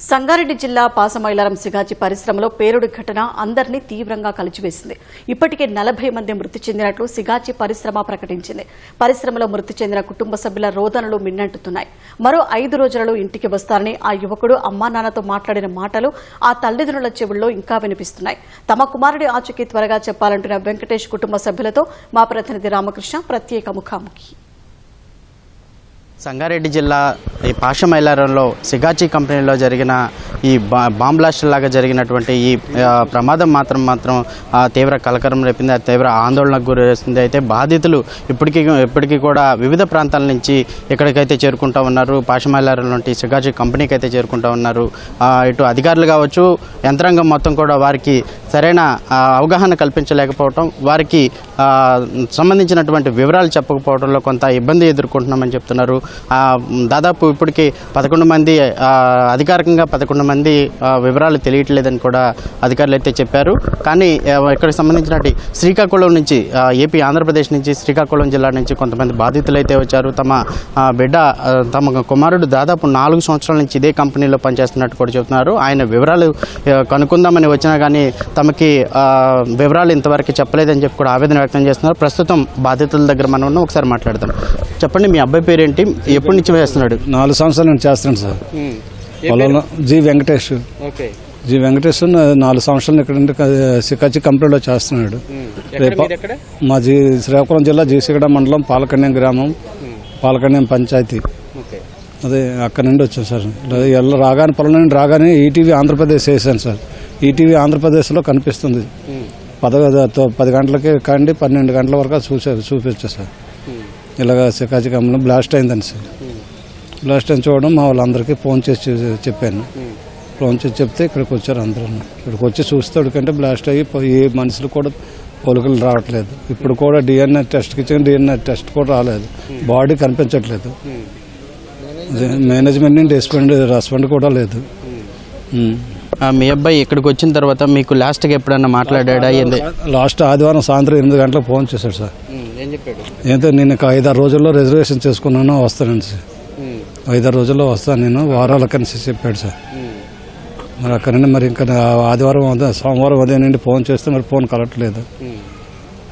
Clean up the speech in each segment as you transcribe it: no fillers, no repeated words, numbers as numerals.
సంగారెడ్డి జిల్లా పాసమైలారం సిగాచి పరిశ్రమలో పేలుడు ఘటన అందరినీ తీవ్రంగా కలిచివేసింది. ఇప్పటికే 40 మంది మృతి చెందినట్లు సిగాచి పరిశ్రమ ప్రకటించింది. పరిశ్రమలో మృతి చెందిన కుటుంబ సభ్యుల రోదనలు మిన్నంటున్నాయి. మరో 5 రోజులలో ఇంటికి వస్తారని ఆ యువకుడు అమ్మానాన్నతో మాట్లాడిన మాటలు ఆ తల్లిదండ్రుల చెవుల్లో ఇంకా వినిపిస్తున్నాయి. తమ కుమారుడి ఆచూకీ త్వరగా చెప్పాలంటున్న వెంకటేష్ కుటుంబ సభ్యులతో మా ప్రతినిధి రామకృష్ణ ప్రత్యేక ముఖాముఖి. సంగారెడ్డి జిల్లా ఈ పాషమైలారంలో సిగాచి కంపెనీలో జరిగిన ఈ బాంబ్ బ్లాస్ట్ లాగా జరిగినటువంటి ఈ ప్రమాదం మాత్రం తీవ్ర కలకరం రేపింది. తీవ్ర ఆందోళనకు గురిస్తుంది. అయితే బాధితులు ఇప్పటికీ కూడా వివిధ ప్రాంతాల నుంచి ఎక్కడికైతే చేరుకుంటూ ఉన్నారు, పాషమైలారంలోని సిగాచి కంపెనీకి అయితే చేరుకుంటూ ఉన్నారు. ఇటు అధికారులు కావచ్చు, యంత్రాంగం మొత్తం కూడా వారికి సరైన అవగాహన కల్పించలేకపోవటం, వారికి సంబంధించినటువంటి వివరాలు చెప్పకపోవడంలో కొంత ఇబ్బంది ఎదుర్కొంటున్నామని చెప్తున్నారు. దాదాపు ఇప్పటికీ 11 మంది అధికారికంగా 11 మంది వివరాలు తెలియట్లేదని కూడా అధికారులు అయితే చెప్పారు. కానీ ఇక్కడికి సంబంధించినటువంటి శ్రీకాకుళం నుంచి, ఏపీ ఆంధ్రప్రదేశ్ నుంచి, శ్రీకాకుళం జిల్లా నుంచి కొంతమంది బాధితులు అయితే వచ్చారు. తమ కుమారుడు దాదాపు 4 సంవత్సరాల నుంచి ఇదే కంపెనీలో పనిచేస్తున్నట్టు కూడా చెబుతున్నారు. ఆయన వివరాలు కనుక్కుందామని వచ్చినా కానీ తమకి వివరాలు ఇంతవరకు చెప్పలేదని చెప్పి కూడా ఆవేదన వ్యక్తం చేస్తున్నారు. ప్రస్తుతం బాధితుల దగ్గర మనం ఉన్నాం, ఒకసారి మాట్లాడదాం. చెప్పండి, మీ అబ్బాయి పేరేంటి, ఎప్పటి నుంచి చేస్తున్నాడు? 4 సంవత్సరాల నుంచి చేస్తున్నాడు సార్. పొలంలో జి వెంకటేష్ 4 సంవత్సరాలు ఇక్కడ సికాచి కంపెనీలో చేస్తున్నాడు. మా శ్రీకాకుళం జిల్లా జీసిగడ మండలం పాలకన్యం గ్రామం, పాలకన్యం పంచాయతీ. అదే అక్కడ నుండి వచ్చాను సార్. రాగానే పొలం నుండి రాగానే ఈటీవీ ఆంధ్రప్రదేశ్ వేసాను సార్. ఈటీవీ ఆంధ్రప్రదేశ్లో కనిపిస్తుంది. 10 గంటలకి కండి 12 గంటల వరకు చూపించా సార్. ఇలాగ సికాచి కంపెనీలో బ్లాస్ట్ అయిందని సార్. బ్లాస్ట్ అని చూడడం మా వాళ్ళందరికీ ఫోన్ చేసి చెప్పాను. ఫోన్ చేసి చెప్తే ఇక్కడికి వచ్చారు అందరూ. ఇక్కడికి వచ్చి చూస్తాడుకంటే బ్లాస్ట్ అయ్యి ఏ మనుషులు కూడా పోలికలు రావట్లేదు. ఇప్పుడు కూడా డిఎన్ఏ టెస్ట్కి ఇచ్చిన డిఎన్ఏ టెస్ట్ కూడా రాలేదు. బాడీ కనిపించట్లేదు. మేనేజ్మెంట్ నుండి రెస్పాండ్ కూడా లేదు. మీ అబ్బాయి ఇక్కడికి వచ్చిన తర్వాత మీకు లాస్ట్గా ఎప్పుడన్నా మాట్లాడా? లాస్ట్ ఆదివారం సాయంత్రం 8 గంటలకు ఫోన్ చేశాడు సార్. ఏం చెప్పాడు? ఏంటో నేను 5-6 రోజుల్లో రిజర్వేషన్ చేసుకున్నాను, వస్తానండి సార్. 5-6 రోజుల్లో వస్తాను నేను, వారాల కనిసి చెప్పాడు సార్. మరి అక్కడ నుండి మరి ఇంకా ఆదివారం సోమవారం ఉదయం నుండి ఫోన్ చేస్తే మరి ఫోన్ కలవట్లేదు.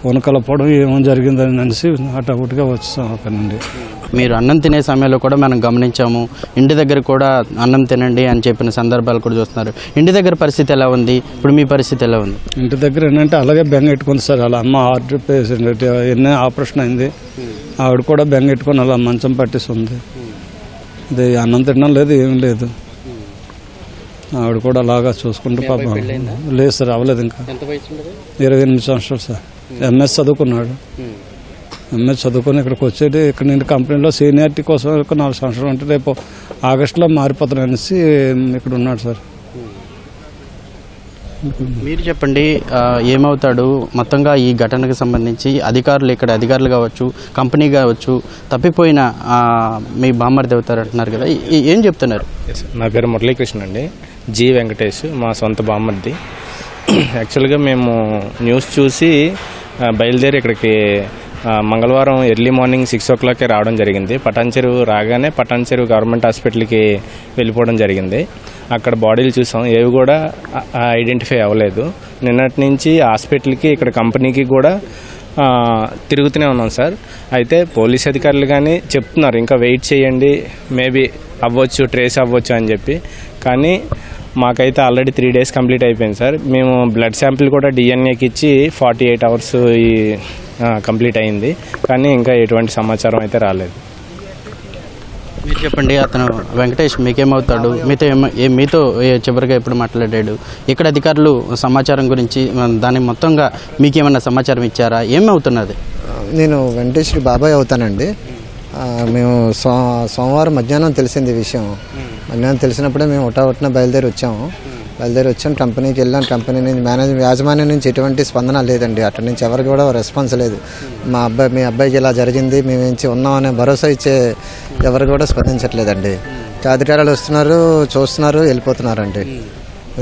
ఫోన్ కలపడం ఏమో జరిగిందని అనేసి అటుగా వచ్చాం అక్కడ నుండి. మీరు అన్నం తినే సమయంలో కూడా మనం గమనించాము, ఇంటి దగ్గర కూడా అన్నం తినండి అని చెప్పిన సందర్భాలు కూడా చూస్తున్నారు. ఇంటి దగ్గర పరిస్థితి ఎలా ఉంది? ఇప్పుడు మీ పరిస్థితి ఎలా ఉంది? ఇంటి దగ్గర ఏంటంటే అలాగే బెంగెట్టుకుంది సార్. అలా అమ్మ హార్ట్ పేషెంట్, ఎన్నో ఆపరేషన్ అయింది. ఆవిడ కూడా బెంగెట్టుకుని అలా మంచం పట్టేస్తుంది. ఇది అన్నం తినడం లేదు, ఏం లేదు. ఆవిడ కూడా అలాగా చూసుకుంటూ పాపం. లేదు సార్, అవ్వలేదు. ఇంకా 28 సంవత్సరాలు సార్. ఎంఎస్ చదువుకున్నాడు. ఎంఎస్ చదువుకొని ఇక్కడికి వచ్చేది. ఇక్కడ నేను కంపెనీలో సీనియారిటీ కోసం 4 సంవత్సరాలు అంటే రేపు ఆగస్టులో మారిపోతాను అనేసి ఇక్కడ ఉన్నాడు సార్. మీరు చెప్పండి, ఏమవుతాడు మొత్తంగా ఈ ఘటనకు సంబంధించి? ఇక్కడ అధికారులు కావచ్చు, కంపెనీ కావచ్చు, తప్పిపోయిన మీ బామ్మర్ది అవుతారు అంటున్నారు కదా, ఏం చెప్తున్నారు? నా పేరు మురళీకృష్ణ అండి. జి వెంకటేష్ మా సొంత బామ్మర్ది. యాక్చువల్గా మేము న్యూస్ చూసి బయలుదేరి ఇక్కడికి మంగళవారం ఎర్లీ మార్నింగ్ 6 o'clock రావడం జరిగింది. పటాన్చెరువు రాగానే పటాన్చెరువు గవర్నమెంట్ హాస్పిటల్కి వెళ్ళిపోవడం జరిగింది. అక్కడ బాడీలు చూసాం, ఏవి కూడా ఐడెంటిఫై అవ్వలేదు. నిన్నటి నుంచి హాస్పిటల్కి ఇక్కడ కంపెనీకి కూడా తిరుగుతూనే ఉన్నాం సార్. అయితే పోలీస్ అధికారులు కానీ చెప్తున్నారు ఇంకా వెయిట్ చేయండి, మేబీ అవ్వచ్చు, ట్రేస్ అవ్వచ్చు అని చెప్పి. కానీ మాకైతే ఆల్రెడీ 3 days కంప్లీట్ అయిపోయింది సార్. మేము బ్లడ్ శాంపిల్ కూడా డిఎన్ఏకి ఇచ్చి 48 hours కంప్లీట్ అయింది. కానీ ఇంకా ఎటువంటి సమాచారం అయితే రాలేదు. మీరు చెప్పండి, అతను వెంకటేష్ మీకేమవుతాడు? మీతో చివరిగా ఎప్పుడు మాట్లాడాడు? ఇక్కడ అధికారులు సమాచారం గురించి దాని మొత్తంగా మీకేమన్నా సమాచారం ఇచ్చారా? ఏమవుతున్నది? నేను వెంకటేష్ బాబాయ్ అవుతానండి. మేము సోమవారం మధ్యాహ్నం తెలిసింది ఈ విషయం. మధ్యాహ్నం తెలిసినప్పుడే మేము ఒకటన బయలుదేరి వచ్చాం. కంపెనీకి వెళ్ళాం. కంపెనీ నుంచి యాజమాన్యం నుంచి ఎటువంటి స్పందన లేదండి. అక్కడి నుంచి ఎవరికి కూడా రెస్పాన్స్ లేదు. మీ అబ్బాయికి ఇలా జరిగింది, మేము ఉన్నామనే భరోసా ఇచ్చే ఎవరు కూడా స్పందించట్లేదండి. అధికారులు వస్తున్నారు, చూస్తున్నారు, వెళ్ళిపోతున్నారండి.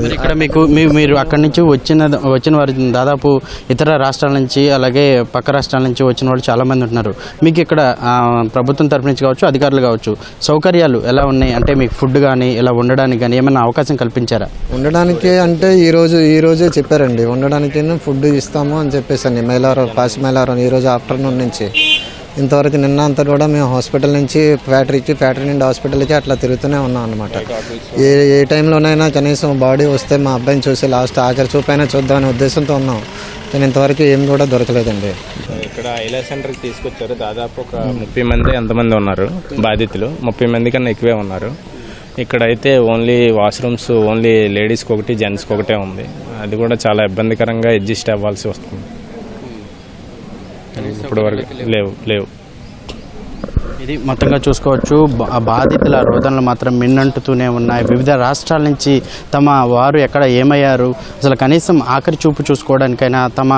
మరి ఇక్కడ మీకు మీరు అక్కడి నుంచి వచ్చిన వారు దాదాపు ఇతర రాష్ట్రాల నుంచి అలాగే పక్క రాష్ట్రాల నుంచి వచ్చిన వాళ్ళు చాలా మంది ఉంటున్నారు. మీకు ఇక్కడ ప్రభుత్వం తరపు నుంచి కావచ్చు, అధికారులు కావచ్చు, సౌకర్యాలు ఎలా ఉన్నాయి? అంటే మీకు ఫుడ్ కానీ ఇలా ఉండడానికి కానీ ఏమైనా అవకాశం కల్పించారా? ఉండడానికి అంటే ఈ రోజే చెప్పారండి, ఉండడానికి ఫుడ్ ఇస్తాము అని చెప్పేసి పాసి మైలారం ఈరోజు ఆఫ్టర్నూన్ నుంచి ఇంతవరకు నిన్న అంతా కూడా మేము హాస్పిటల్ నుంచి ఫ్యాక్టరీ నుండి హాస్పిటల్కి అట్లా తిరుగుతూనే ఉన్నాం అనమాట. ఏ టైంలోనైనా కనీసం బాడీ వస్తే మా అబ్బాయిని చూసి లాస్ట్ ఆఖరి చూపైనా చూద్దామనే ఉద్దేశంతో ఉన్నాం. కానీ ఇంతవరకు ఏం కూడా దొరకలేదండి. ఇక్కడ ఐలా సెంటర్కి తీసుకొచ్చారు. దాదాపు ఒక 30 మంది ఎంతమంది ఉన్నారు బాధితులు, 30 మంది కన్నా ఎక్కువే ఉన్నారు. ఇక్కడైతే ఓన్లీ వాష్రూమ్స్ ఓన్లీ లేడీస్కి ఒకటి, జెంట్స్కి ఒకటే ఉంది. అది కూడా చాలా ఇబ్బందికరంగా అడ్జస్ట్ అవ్వాల్సి వస్తుంది. ఇప్పుడు వరకు లేవు. ఇది మొత్తంగా చూసుకోవచ్చు. బాధితుల రోదనలు మాత్రం మిన్నంటుతూనే ఉన్నాయి. వివిధ రాష్ట్రాల నుంచి తమ వారు ఎక్కడ ఏమయ్యారు, అసలు కనీసం ఆఖరి చూపు చూసుకోవడానికైనా తమ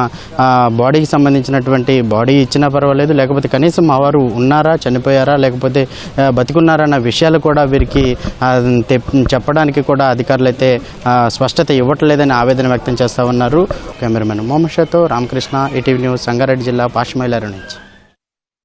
బాడీకి సంబంధించినటువంటి బాడీ ఇచ్చినా పర్వాలేదు, లేకపోతే కనీసం మా వారు ఉన్నారా, చనిపోయారా, లేకపోతే బతికున్నారా అన్న విషయాలు కూడా వీరికి చెప్పడానికి కూడా అధికారులు అయితే స్పష్టత ఇవ్వట్లేదని ఆవేదన వ్యక్తం చేస్తూ ఉన్నారు. కెమెరామెన్ మొహమ్మద్ షాతో రామకృష్ణ, ఈటీవీ న్యూస్, సంగారెడ్డి జిల్లా పాషమైలారు నుంచి.